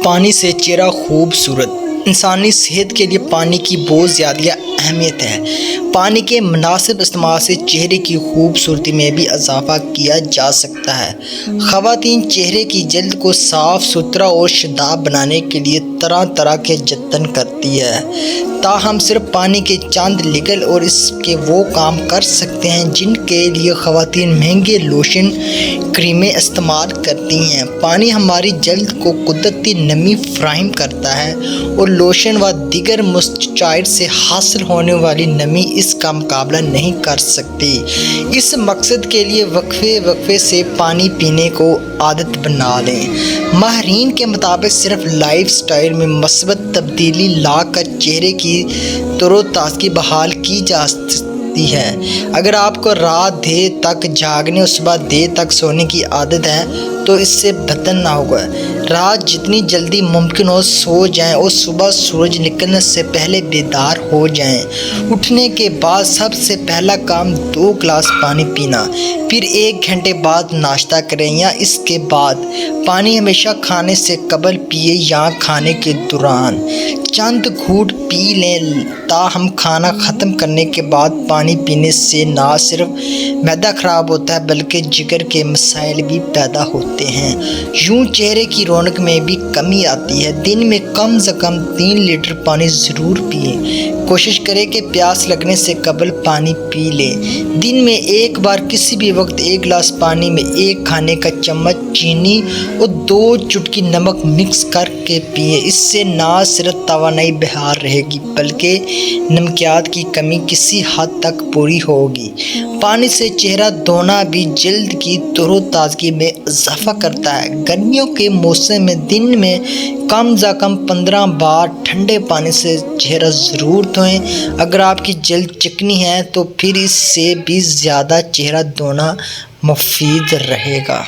پانی سے چہرہ خوبصورت۔ انسانی صحت کے لیے پانی کی بہت زیادہ اہمیت ہے۔ پانی کے مناسب استعمال سے چہرے کی خوبصورتی میں بھی اضافہ کیا جا سکتا ہے۔ خواتین چہرے کی جلد کو صاف ستھرا اور شاداب بنانے کے لیے طرح طرح کے جتن کرتی ہے، تاہم صرف پانی کے چند لیگل اور اس کے وہ کام کر سکتے ہیں جن کے لیے خواتین مہنگے لوشن کریمیں استعمال کرتی ہیں۔ پانی ہماری جلد کو قدرتی نمی فراہم کرتا ہے اور لوشن و دیگر مسچرائزر سے حاصل ہونے والی نمی اس کا مقابلہ نہیں کر سکتی۔ اس مقصد کے لیے وقفے سے پانی پینے کو عادت بنا لیں۔ ماہرین کے مطابق صرف لائف سٹائل میں مثبت تبدیلی لا کر چہرے کی تر و تازگی بحال کی جا سکتی ہے۔ اگر آپ کو رات دیر تک جاگنے اور صبح دیر تک سونے کی عادت ہے تو اس سے بدلنا ہوگا۔ رات جتنی جلدی ممکن ہو سو جائیں اور صبح سورج نکلنے سے پہلے بیدار ہو جائیں۔ اٹھنے کے بعد سب سے پہلا کام 2 گلاس پانی پینا، پھر 1 گھنٹے بعد ناشتہ کریں یا اس کے بعد۔ پانی ہمیشہ کھانے سے قبل پئیں یا کھانے کے دوران چند گھونٹ پی لیں، تاہم کھانا ختم کرنے کے بعد پانی پینے سے نہ صرف معدہ خراب ہوتا ہے بلکہ جگر کے مسائل بھی پیدا ہوتے ہیں۔ یوں چہرے کی رونق میں بھی کمی آتی ہے۔ دن میں کم از کم 3 لیٹر پانی ضرور پئیں۔ کوشش کریں کہ پیاس لگنے سے قبل پانی پی لیں۔ دن میں ایک بار کسی بھی وقت 1 گلاس پانی میں 1 کھانے کا چمچ چینی اور 2 چٹکی نمک مکس کر کے پئیں۔ اس سے نہ صرف توانائی بحال رہے گی بلکہ نمکیات کی کمی کسی حد تک پوری ہوگی۔ پانی سے چہرہ دھونا بھی جلد کی تر و تازگی میں اضافہ کرتا ہے۔ گرمیوں کے موسم میں دن میں کم از کم 15 بار ٹھنڈے پانی سے چہرہ ضرور دھوئیں۔ اگر آپ کی جلد چکنی ہے تو پھر اس سے بھی زیادہ چہرہ دھونا مفید رہے گا۔